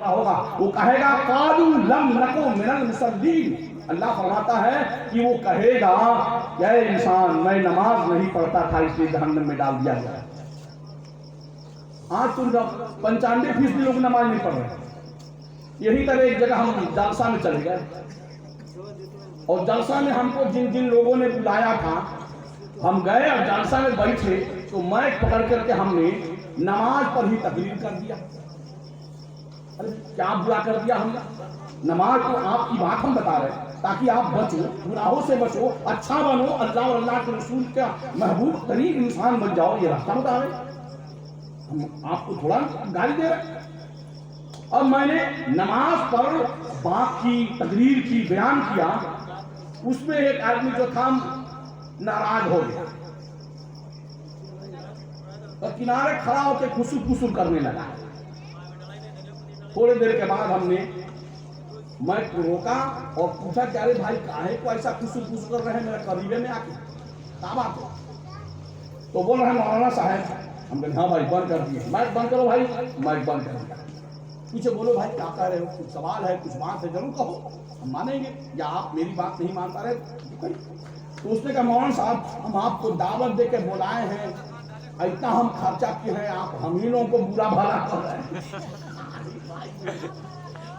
पढ़ता होगा, वो कहेगा कालू लम नको मिनल मुसल्लीन। अल्लाह फरमाता है कि वो कहेगा क्या इंसान मैं नमाज नहीं पढ़ता था इसलिए जहन्नम में डाल दिया गया। आज तुम 95% लोग नमाज नहीं पढ़ रहे। यही तरह एक जगह हम जलसा में चले गए और जलसा में हमको जिन जिन लोगों ने बुलाया था हम गए और जलसा में बैठे तो माइक पकड़ करके हमने नमाज पर ही तकरीर कर दिया। अरे क्या बुरा कर दिया हमने? नमाज तो आपकी बात हम बता रहे हैं ताकि आप बचो, गुनाहों से बचो, अच्छा बनो, अल्लाह और अल्लाह के रसूल का महबूब तरीन इंसान बन जाओ, ये रास्ता बता रहे। हम आपको थोड़ा गाली दे रहे। अब मैंने नमाज पर बात की, तकरीर की, बयान किया, उसमें एक आदमी जो था नाराज हो गया और किनारे खड़ा होकर खुसुर खुसुर करने लगा। थोड़ी देर के बाद हमने माइक को रोका और पूछा कि अरे भाई काहे को ऐसा खुसुर खुसुर कर रहे हैं मेरे करीबे में आके, क्या बात है? तो बोल रहे हैं मौलाना साहब। हम कहे हाँ भाई बंद कर दिए, माइक बंद करो भाई। माइक बंद कर दिया। पीछे बोलो भाई क्या कह रहे हो, कुछ सवाल है, कुछ बात है, जरूर कहो, हम मानेंगे, या आप मेरी बात नहीं मानता रहे तो उसने कहा मौलाना साहब हम आपको दावत दे के बुलाए हैं, इतना हम खर्चा किए हैं, आप हम ही लोगों को बुरा भला कर रहे हैं।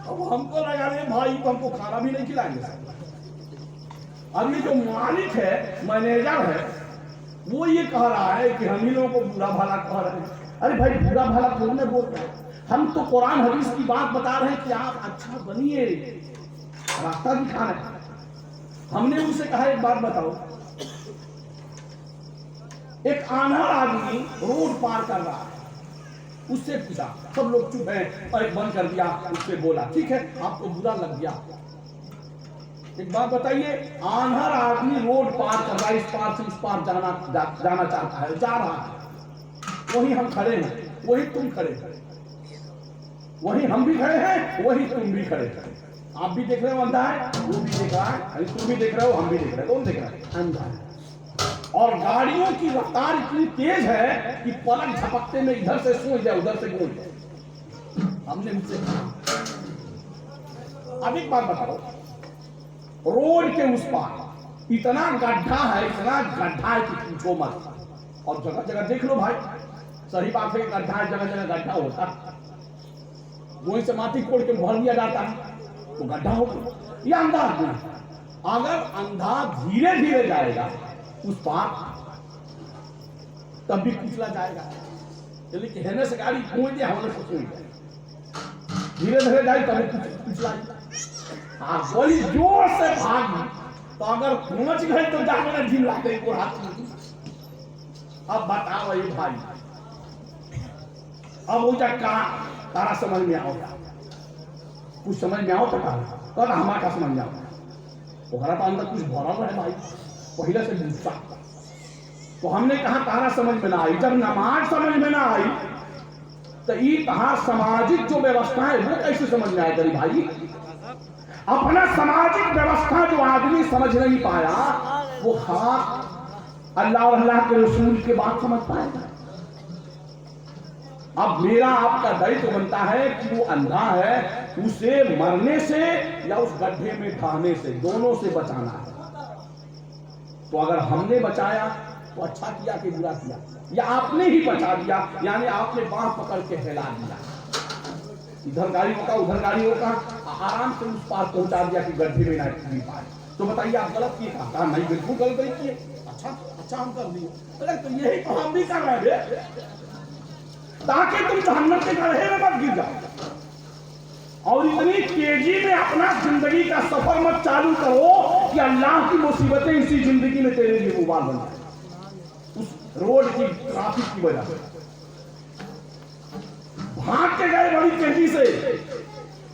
अब हमको लगा रहे भाई तो हमको खाना भी नहीं खिलाएंगे। अभी जो मालिक है, मैनेजर है, वो ये कह रहा है कि हम ही लोगों को बुरा भला कह रहे हैं। अरे भाई बुरा भला क्यों नहीं बोल रहे हैं? हम तो कुरान हदीस की बात बता रहे हैं कि आप अच्छा बनिए, रास्ता दिखा रहे हैं। हमने उनसे कहा एक बात बताओ, एक आंधर आदमी रोड पार कर रहा है, उससे पूछा, सब लोग चुप हैं और एक बंद कर दिया, उससे बोला ठीक है आपको बुरा लग गया। एक बात बताइए, आंधर आदमी रोड पार कर रहा है, इस पार से उस पार जाना चाहता है, जा रहा है, वही हम खड़े हैं, वही तुम खड़े हैं, वही हम भी खड़े हैं, वही तुम भी खड़े हैं। आप भी देख रहे हो अंधा है, वो भी देख रहा है, तुम भी देख रहे हो, हम भी देख रहे हैं, कौन देख रहा है? अंधा है। और गाड़ियों की रफ्तार इतनी तेज है कि पलक झपकते में इधर से सो जाए, उधर से गूंज जाए। हमने उनसे कहा अब एक बात बताओ, रोड के उस पार इतना गड्ढा है, इतना गड्ढा है कि पूछो मत, और जगह जगह देख लो भाई, सही बात है, गड्ढा है, जगह जगह गड्ढा होता है, वहीं से माटी कोड़ के भर दिया जाता है तो गड्ढा होगा। ये अंधा आदमी, अगर अंधा धीरे धीरे जाएगा उस पार तब भी कुचला जाएगा, यदि कहने से गाड़ी घूम दिया हमने कुछ नहीं किया, धीरे धीरे जाए तभी कुचला। हाँ बड़ी जोर से भागी तो अगर पहुंच गए तो जाकर झील लाते को हाथ में। अब बताओ ये भाई, अब वो जब तारा समझ में आओगा, कुछ समझ में आओ तो कल हमारा समझ में आओ, वो घर अंदर कुछ भरा हुआ है भाई पहले से गुस्सा। तो हमने कहा तारा समझ में ना आई, जब नमाज समझ में ना आई तो ये कहा सामाजिक जो व्यवस्था है वो कैसे समझ में आएगी भाई? अपना सामाजिक व्यवस्था जो आदमी समझ नहीं पाया वो खाक अल्लाह और अल्लाह के रसूल के बात समझ पाएगा। अब मेरा आपका दायित्व बनता है कि वो अंधा है, उसे मरने से या उस गड्ढे में ढहने से, दोनों से बचाना है। तो अगर हमने बचाया तो अच्छा किया कि बुरा किया, या आपने ही बचा दिया, यानी आपने बांह पकड़ के हिला दिया, इधर गाड़ी होगा उधर गाड़ी होगा, आराम से उस पार पहुंचा दिया कि गड्ढे में नहीं पाए। तो बताइए आप गलत किए? कहा नहीं बिल्कुल गलत नहीं किए, अच्छा हम कर दिए। अरे तो यही तो हम भी कर रहे हैं ताकि तुम जहन्नम के गड्ढे में मत गिर जाओ। और इतनी तेजी में अपना जिंदगी का सफर मत चालू करो कि अल्लाह की मुसीबतें इसी जिंदगी में तेरे लिए उबाल बन जाए, उस रोड की ट्रैफिक की वजह से। भाग के गए बड़ी तेजी से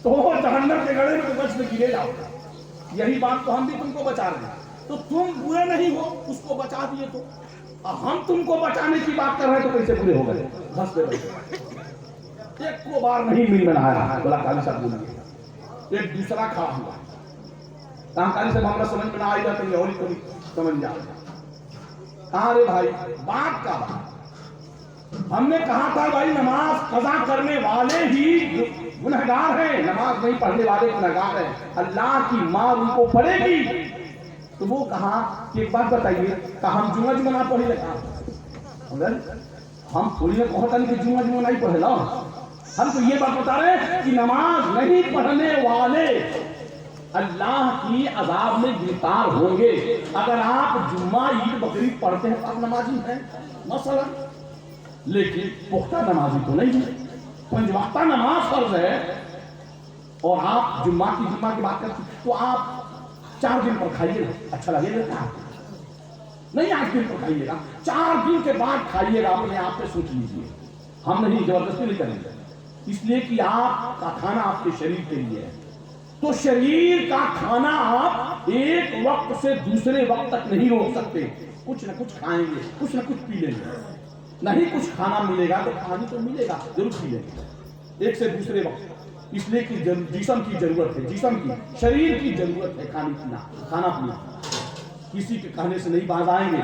तो जहन्नम के गड्ढे में बच में गिरे जाओ। यही बात तो हम भी तुमको बचा रहे हैं, तो तुम बुरे नहीं हो, उसको बचा दिए तो हम तुमको बचाने की बात कर रहे हैं तो कैसे बुरे हो गए? बस एक को बार नहीं मिल में आया, बोला काली साहब बोलिए। एक दूसरा खड़ा हुआ, काली साहब हमारा समझ में ना आएगा तो और कोई समझ जाए। कहा रे भाई बात का बात, हमने कहा था भाई नमाज कज़ा करने वाले ही गुनहगार है, नमाज नहीं पढ़ने वाले गुनहगार है, अल्लाह की मार उनको पड़ेगी। तो वो कहा कि एक बात बताइए, हम जुमा जुमा ना पढ़े लगा, हम थोड़ी ना कहता नहीं कि जुमा जुमा नहीं पढ़े ला, हम तो ये बात बता रहे हैं कि नमाज नहीं पढ़ने वाले अल्लाह की अजाब में गिरफ्तार होंगे। अगर आप जुम्मा ईद बकरीद पढ़ते हैं तो आप नमाजी हैं मसलन, लेकिन पुख्ता नमाजी तो नहीं है। पंजवाक्ता नमाज फर्ज है और आप जुम्मा की बात करते तो आप 4 दिन पर खाइएगा, अच्छा लगेगा नहीं? 8 दिन पर खाइएगा, 4 दिन के बाद खाइएगा, अपने आप पे सोच लीजिए। हम नहीं, जबरदस्ती नहीं करेंगे, इसलिए कि आपका खाना आपके शरीर के लिए है। तो शरीर का खाना आप एक वक्त से दूसरे वक्त तक नहीं रोक सकते। कुछ ना कुछ खाएंगे, कुछ ना कुछ पी लेंगे, नहीं कुछ खाना मिलेगा तो पानी तो मिलेगा, जरूर पी लेंगे एक से दूसरे वक्त। इसलिए कि जिस्म की जरूरत है, जिस्म की शरीर की जरूरत है खाना पीना। किसी के कहने से नहीं बाज आएंगे।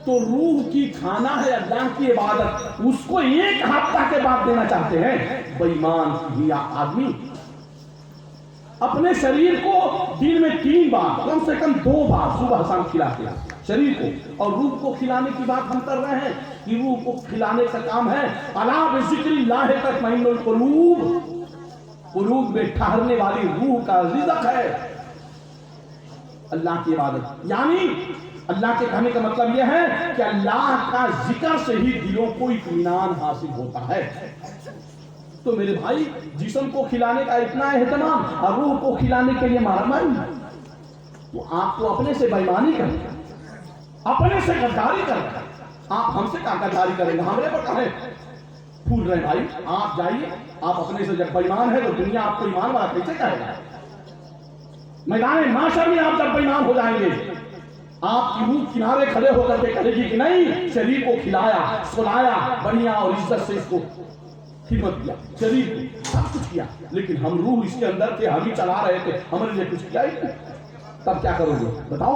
तो रूह की खाना है अल्लाह की इबादत, उसको 1 हफ्ता के बाद देना चाहते हैं बेईमान या आदमी। अपने शरीर को दिन में 3 बार, कम से कम 2 बार सुबह शाम खिलाते हैं शरीर को, और रूह को खिलाने की बात हम कर रहे हैं कि रूह को खिलाने का काम है अला बिज़िक्रिल्लाह तत्मइन्नुल कुलूब, कुलूब में ठहरने वाली रूह का रिज़्क है अल्लाह की इबादत। यानी अल्लाह के कहने का मतलब यह है कि अल्लाह का जिक्र से ही दिलों को इत्मीनान हासिल होता है। तो मेरे भाई, जिस्म को खिलाने का इतना एहतमाम और रूह को खिलाने के लिए मारामारी, तो आपको अपने से बेईमानी करनी, अपने से गद्दारी करना। आप हमसे क्या गद्दारी करेंगे? हमारे पर कहे फूल रहे भाई, आप जाइए, आप अपने से जब बेईमान है तो दुनिया आपको ईमान वाला कैसे कहेगा? मैदान माशर में आप जब बेईमान हो जाएंगे, आपकी रूह किनारे खड़े होकर के कहेगी कि नहीं, शरीर को खिलाया, सुलाया बढ़िया और इज्जत से इसको खिदमत किया, शरीर को सब कुछ किया, लेकिन हम रूह इसके अंदर थे, हम ही चला रहे थे, हमारे लिए कुछ किया ही नहीं, तब क्या करोगे बताओ?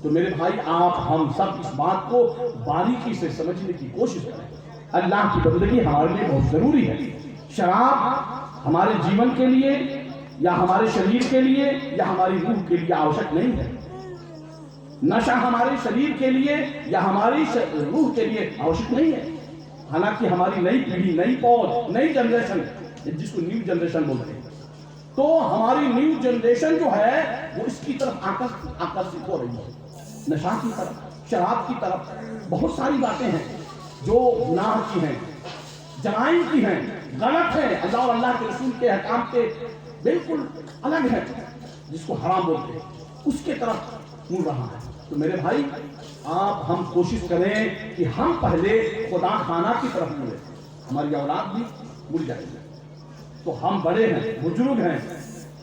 तो मेरे भाई, आप हम सब इस बात को बारीकी से समझने की कोशिश करें। अल्लाह की बंदगी हमारे लिए बहुत जरूरी है। शराब हमारे जीवन के लिए या हमारे शरीर के लिए या हमारी रूह के लिए आवश्यक नहीं है। नशा हमारे शरीर के लिए या हमारी रूह के लिए आवश्यक नहीं है। हालांकि हमारी नई पीढ़ी, नई पौध, नई जनरेशन, जिसको न्यू जनरेशन बोलते हैं, तो हमारी न्यू जनरेशन जो है वो इसकी तरफ आकर्षित हो रही है, नशा की तरफ, शराब की तरफ। बहुत सारी बातें हैं जो गुनाह की हैं, जराइम की हैं, गलत है, अल्लाह और अल्लाह के रसूल के अहकाम के बिल्कुल अलग है, जिसको हराम बोलते हैं, उसके तरफ मुड़ रहा है। तो मेरे भाई, आप हम कोशिश करें कि हम पहले खुदा खाना की तरफ मुड़े, हमारी औलाद भी मुड़ जाएगी। तो हम बड़े हैं, बुजुर्ग हैं,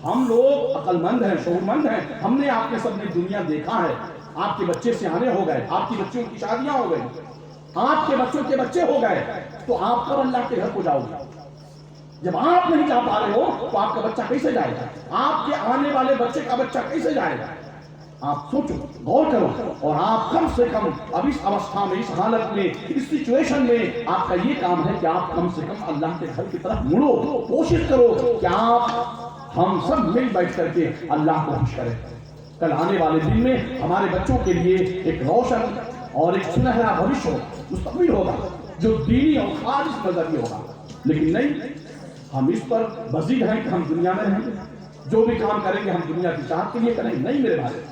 हम लोग अक्लमंद हैं, शऊरमंद हैं, हमने आपके सबने दुनिया देखा है। आपके बच्चे सियाने हो गए, आपकी बच्चियों की शादियां हो गई, आपके बच्चों के बच्चे हो गए, तो आप कब अल्लाह के घर को जाओगे? जब आप नहीं जा पा रहे हो तो आपका बच्चा कैसे जाएगा? आपके आने वाले बच्चे का बच्चा कैसे जाएगा? आप सोचो, गौर करो, और आप कम से कम अब इस अवस्था में, इस हालत में, इस सिचुएशन में आपका ये काम है कि आप कम से कम अल्लाह के घर की तरफ मुड़ो, कोशिश करो कि आप हम सब मिल बैठ करके अल्लाह को खुश करें। कल आने वाले दिन में हमारे बच्चों के लिए एक रोशन और एक सुनहरा भविष्य होगा, मुस्तकबिल होगा, जो दीनी और खालिस नजरिए होगा। लेकिन नहीं, हम इस पर बजीद हैं कि हम दुनिया में रहेंगे, जो भी काम करेंगे हम दुनिया की चाहत के लिए करेंगे। नहीं मेरे भाई,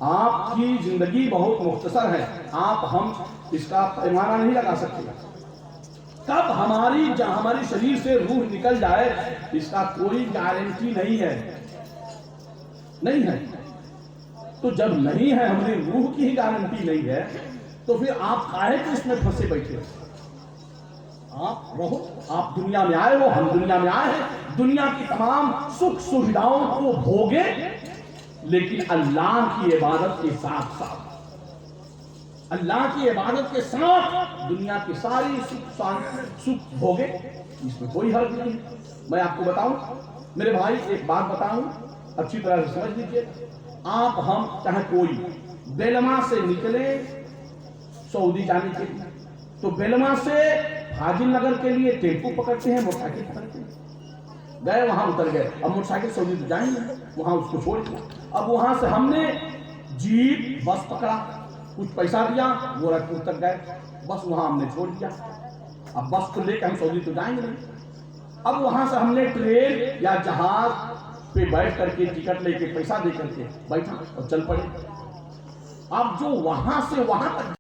आपकी जिंदगी बहुत मुख्तसर है, आप हम इसका पैमाना नहीं लगा सकते। कब हमारी शरीर से रूह निकल जाए इसका कोई गारंटी नहीं है, नहीं है। तो जब नहीं है, हमारी रूह की ही गारंटी नहीं है, तो फिर आप काहे कि इसमें फंसे बैठे हो? आप रहो, आप दुनिया में आए हो, हम दुनिया में आए हैं, दुनिया की तमाम सुख सुविधाओं को भोगे, लेकिन अल्लाह की इबादत के साथ साथ, अल्लाह की इबादत के साथ दुनिया की सारी सुख भोगे, इसमें कोई हर्ज नहीं। मैं आपको बताऊं मेरे भाई, एक बात बताऊं, अच्छी तरह से समझ लीजिए। आप हम चाहे कोई बेलमा से निकले सऊदी जाने के लिए, तो बेलमा से हाजिर नगर के लिए टेम्पो पकड़ते हैं, मोटरसाइकिल पकड़ते हैं, गए वहां उतर गए। अब मोटरसाइकिल सऊदी तो जाएंगे, वहां उसको छोड़ दिया। अब वहां से हमने जीप बस पकड़ा, कुछ पैसा दिया, गोरखपुर तक गए, बस वहां हमने छोड़ दिया। अब बस को लेकर हम सऊदी तो जाएंगे नहीं। अब वहां से हमने ट्रेन या जहाज पे बैठ करके टिकट लेके पैसा दे करके बैठा और चल पड़े। अब जो वहां से वहां तक